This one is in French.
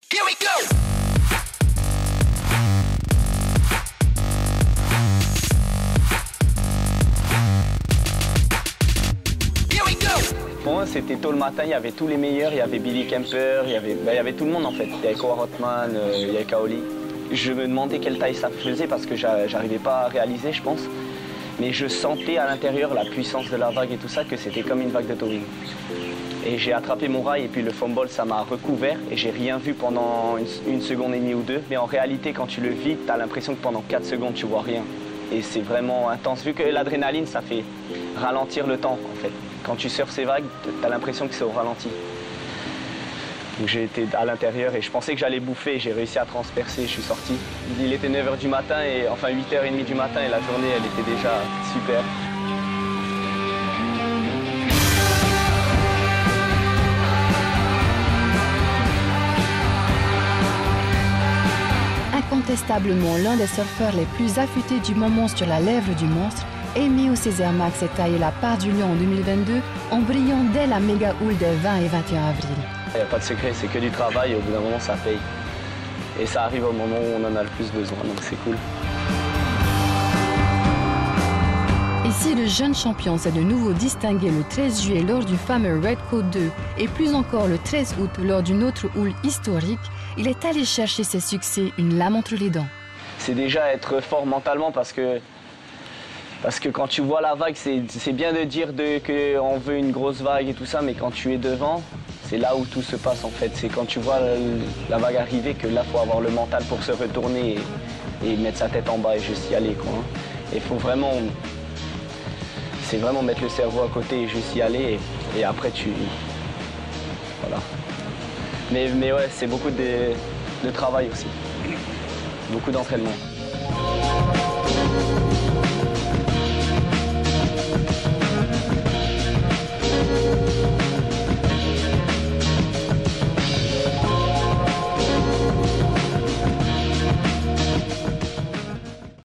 Here we go! Pour moi, c'était tôt le matin, il y avait tous les meilleurs, il y avait Billy Kemper, il y avait tout le monde en fait. Il y avait Cora Rothman, il y avait Kaoli. Je me demandais quelle taille ça faisait parce que j'arrivais pas à réaliser, je pense. Mais je sentais à l'intérieur la puissance de la vague et tout ça, que c'était comme une vague de towing. Et j'ai attrapé mon rail et puis le foam ball, ça m'a recouvert et j'ai rien vu pendant une seconde et demie ou deux. Mais en réalité, quand tu le vides, tu as l'impression que pendant 4 secondes, tu vois rien. Et c'est vraiment intense, vu que l'adrénaline, ça fait ralentir le temps en fait. Quand tu surfes ces vagues, tu as l'impression que c'est au ralenti. Donc j'ai été à l'intérieur et je pensais que j'allais bouffer. J'ai réussi à transpercer, je suis sorti. Il était 9 h du matin, enfin 8 h 30 du matin et la journée, elle était déjà super. Incontestablement l'un des surfeurs les plus affûtés du moment sur la lèvre du monstre, Amy Césaire-Max s'est taillé la part du lion en 2022 en brillant dès la méga houle des 20 et 21 avril. Il n'y a pas de secret, c'est que du travail et au bout d'un moment ça paye. Et ça arrive au moment où on en a le plus besoin, donc c'est cool. Et si le jeune champion s'est de nouveau distingué le 13 juillet lors du fameux Red Code 2 et plus encore le 13 août lors d'une autre houle historique, il est allé chercher ses succès une lame entre les dents. C'est déjà être fort mentalement parce que quand tu vois la vague, c'est bien de dire qu'on veut une grosse vague et tout ça, mais quand tu es devant, c'est là où tout se passe en fait. C'est quand tu vois la vague arriver que là, il faut avoir le mental pour se retourner et mettre sa tête en bas et juste y aller, quoi. Et il faut vraiment... C'est vraiment mettre le cerveau à côté et juste y aller et après tu... Voilà. Mais ouais, c'est beaucoup de travail aussi. Beaucoup d'entraînement.